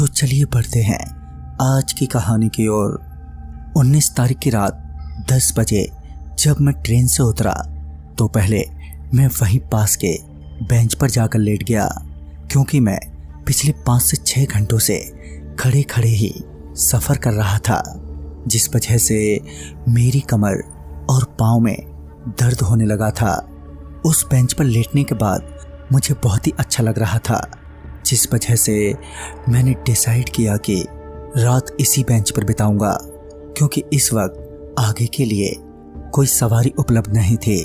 तो चलिए बढ़ते हैं आज की कहानी की ओर। 19 तारीख की रात 10 बजे जब मैं ट्रेन से उतरा तो पहले मैं वहीं पास के बेंच पर जाकर लेट गया, क्योंकि मैं पिछले 5 से 6 घंटों से खड़े खड़े ही सफ़र कर रहा था, जिस वजह से मेरी कमर और पाँव में दर्द होने लगा था। उस बेंच पर लेटने के बाद मुझे बहुत ही अच्छा लग रहा था, जिस वजह से मैंने डिसाइड किया कि रात इसी बेंच पर बिताऊंगा, क्योंकि इस वक्त आगे के लिए कोई सवारी उपलब्ध नहीं थी।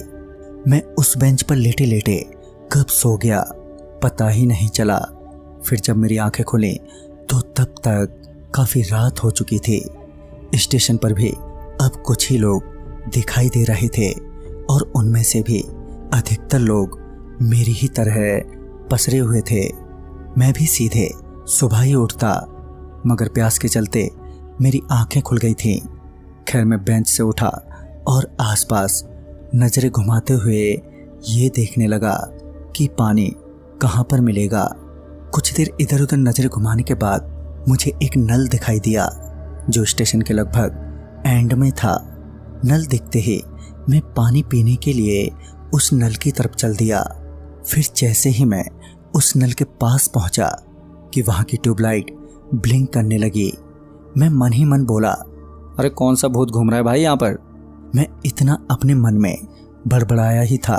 मैं उस बेंच पर लेटे लेटे कब सो गया पता ही नहीं चला। फिर जब मेरी आंखें खुली तो तब तक काफ़ी रात हो चुकी थी। स्टेशन पर भी अब कुछ ही लोग दिखाई दे रहे थे और उनमें से भी अधिकतर लोग मेरी ही तरह पसरे हुए थे। मैं भी सीधे सुबह ही उठता, मगर प्यास के चलते मेरी आंखें खुल गई थीं। खैर मैं बेंच से उठा और आसपास नज़रें घुमाते हुए ये देखने लगा कि पानी कहाँ पर मिलेगा। कुछ देर इधर उधर नज़रें घुमाने के बाद मुझे एक नल दिखाई दिया जो स्टेशन के लगभग एंड में था। नल दिखते ही मैं पानी पीने के लिए उस नल की तरफ चल दिया। फिर जैसे ही मैं उस नल के पास पहुंचा कि वहां की ट्यूबलाइट ब्लिंक करने लगी, मैं मन ही मन बोला, अरे कौन सा भूत घूम रहा है भाई यहाँ पर। मैं इतना अपने मन में बड़बड़ाया ही था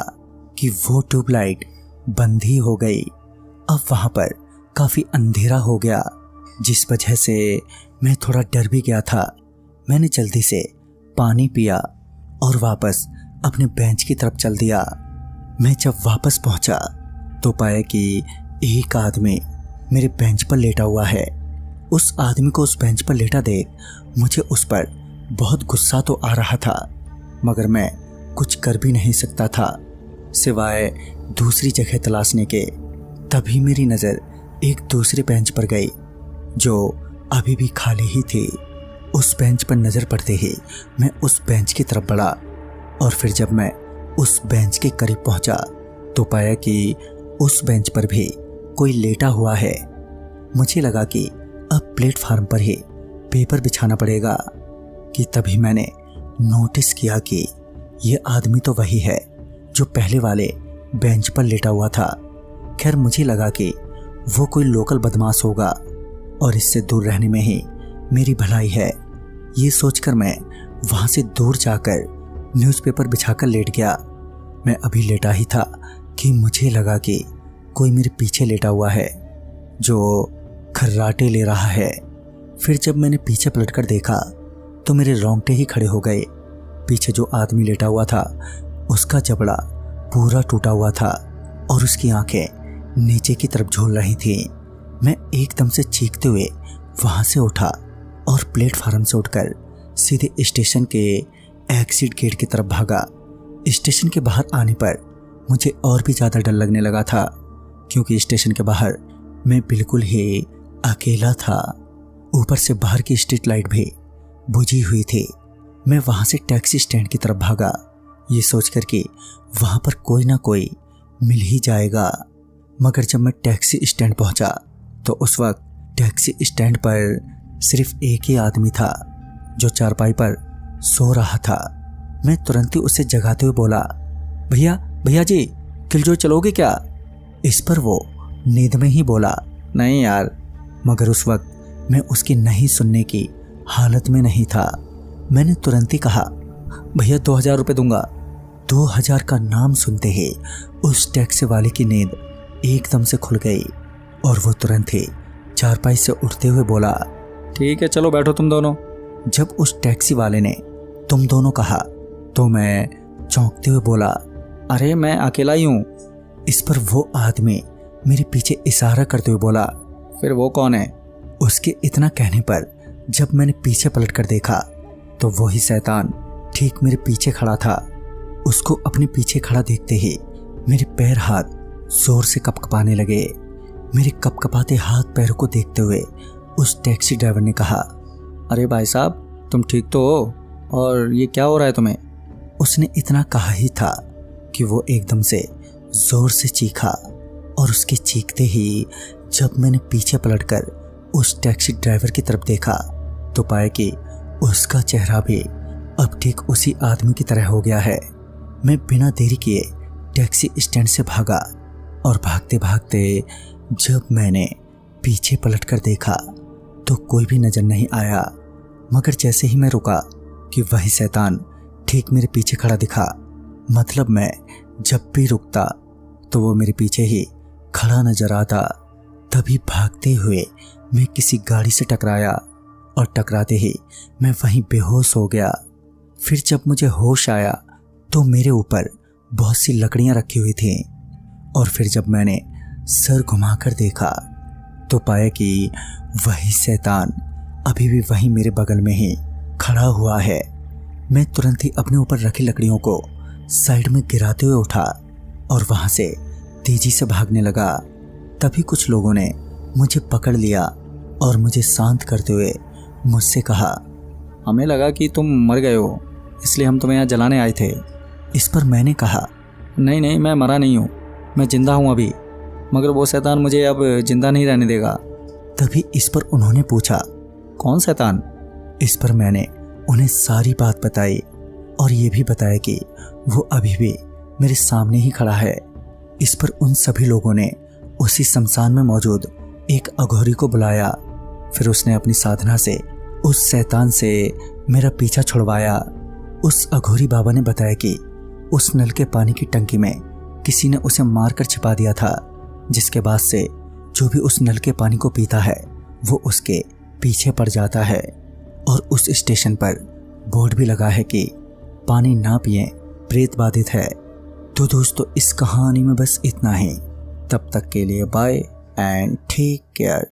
कि वो ट्यूबलाइट बंद ही हो गई। अब वहां पर काफ़ी अंधेरा हो गया, जिस वजह से मैं थोड़ा डर भी गया था। मैंने जल्दी से पानी पिया और वापस अपने बेंच की तरफ चल दिया। मैं जब वापस पहुंचा तो पाया कि एक आदमी मेरे बेंच पर लेटा हुआ है। उस आदमी को उस बेंच पर लेटा देख मुझे उस पर बहुत गुस्सा तो आ रहा था, मगर मैं कुछ कर भी नहीं सकता था सिवाय दूसरी जगह तलाशने के। तभी मेरी नज़र एक दूसरे बेंच पर गई जो अभी भी खाली ही थी। उस बेंच पर नज़र पड़ते ही मैं उस बेंच की तरफ बढ़ा और फिर जब मैं उस बेंच के करीब पहुंचा तो पाया कि उस बेंच पर भी कोई लेटा हुआ है। मुझे लगा कि अब प्लेटफार्म पर ही पेपर बिछाना पड़ेगा कि तभी मैंने नोटिस किया कि ये आदमी तो वही है जो पहले वाले बेंच पर लेटा हुआ था। खैर मुझे लगा कि वो कोई लोकल बदमाश होगा और इससे दूर रहने में ही मेरी भलाई है। ये सोचकर मैं वहाँ से दूर जाकर न्यूज़पेपर बिछाकर लेट गया। मैं अभी लेटा ही था कि मुझे लगा कि कोई मेरे पीछे लेटा हुआ है जो खर्राटे ले रहा है। फिर जब मैंने पीछे पलटकर देखा तो मेरे रोंगटे ही खड़े हो गए। पीछे जो आदमी लेटा हुआ था उसका जबड़ा पूरा टूटा हुआ था और उसकी आंखें नीचे की तरफ झूल रही थीं। मैं एकदम से चीखते हुए वहाँ से उठा और प्लेटफार्म से उठकर सीधे स्टेशन के एग्जिट गेट की तरफ भागा। स्टेशन के बाहर आने पर मुझे और भी ज़्यादा डर लगने लगा था, क्योंकि स्टेशन के बाहर मैं बिल्कुल ही अकेला था। ऊपर से बाहर की स्ट्रीट लाइट भी बुझी हुई थी। मैं वहाँ से टैक्सी स्टैंड की तरफ भागा, ये सोचकर कि वहाँ पर कोई ना कोई मिल ही जाएगा। मगर जब मैं टैक्सी स्टैंड पहुँचा तो उस वक्त टैक्सी स्टैंड पर सिर्फ एक ही आदमी था जो चारपाई पर सो रहा था। मैं तुरंत ही उसे जगाते हुए बोला, भैया भैया जी किलजोई चलोगे क्या। इस पर वो नींद में ही बोला, नहीं यार। मगर उस वक्त मैं उसकी नहीं सुनने की हालत में नहीं था। मैंने तुरंत ही कहा, भैया 2000 रुपये दूंगा। 2000 का नाम सुनते ही उस टैक्सी वाले की नींद एकदम से खुल गई और वो तुरंत ही चारपाई से उठते हुए बोला, ठीक है चलो बैठो तुम दोनों। जब उस टैक्सी वाले ने तुम दोनों कहा तो मैं चौंकते हुए बोला, अरे मैं अकेला ही हूँ। इस पर वो आदमी मेरे पीछे इशारा करते हुए बोला, फिर वो कौन है। उसके इतना कहने पर जब मैंने पीछे पलट कर देखा तो वही शैतान ठीक मेरे पीछे खड़ा था। उसको अपने पीछे खड़ा देखते ही मेरे पैर हाथ जोर से कपकपाने लगे। मेरे कपकपाते हाथ पैरों को देखते हुए उस टैक्सी ड्राइवर ने कहा, अरे भाई साहब तुम ठीक तो हो, और ये क्या हो रहा है तुम्हें। उसने इतना कहा ही था कि वो एकदम से जोर से चीखा और उसके चीखते ही जब मैंने पीछे पलटकर उस टैक्सी ड्राइवर की तरफ देखा तो पाया कि उसका चेहरा भी अब ठीक उसी आदमी की तरह हो गया है। मैं बिना देरी किए टैक्सी स्टैंड से भागा और भागते भागते जब मैंने पीछे पलटकर देखा तो कोई भी नजर नहीं आया, मगर जैसे ही मैं रुका कि वही शैतान ठीक मेरे पीछे खड़ा दिखा। मतलब मैं जब भी रुकता तो वो मेरे पीछे ही खड़ा नजर आता। तभी भागते हुए मैं किसी गाड़ी से टकराया और टकराते ही मैं वहीं बेहोश हो गया। फिर जब मुझे होश आया तो मेरे ऊपर बहुत सी लकड़ियां रखी हुई थीं और फिर जब मैंने सर घुमाकर देखा तो पाया कि वही शैतान अभी भी वहीं मेरे बगल में ही खड़ा हुआ है। मैं तुरंत ही अपने ऊपर रखी लकड़ियों को साइड में गिराते हुए उठा और वहां से तेजी से भागने लगा। तभी कुछ लोगों ने मुझे पकड़ लिया और मुझे शांत करते हुए मुझसे कहा, हमें लगा कि तुम मर गए हो, इसलिए हम तुम्हें यहाँ जलाने आए थे। इस पर मैंने कहा, नहीं नहीं, मैं मरा नहीं हूँ, मैं जिंदा हूँ अभी, मगर वो शैतान मुझे अब जिंदा नहीं रहने देगा। तभी इस पर उन्होंने पूछा, कौन शैतान? इस पर मैंने उन्हें सारी बात बताई और ये भी बताया कि वो अभी भी मेरे सामने ही खड़ा है। इस पर उन सभी लोगों ने उसी शमशान में मौजूद एक अघोरी को बुलाया। फिर उसने अपनी साधना से उस शैतान से मेरा पीछा छुड़वाया। उस अघोरी बाबा ने बताया कि उस नल के पानी की टंकी में किसी ने उसे मारकर छिपा दिया था, जिसके बाद से जो भी उस नल के पानी को पीता है वो उसके पीछे पड़ जाता है। और उस स्टेशन पर बोर्ड भी लगा है कि पानी ना पिए, प्रेत बाधित है। तो दोस्तों, इस कहानी में बस इतना ही। तब तक के लिए बाय एंड टेक केयर।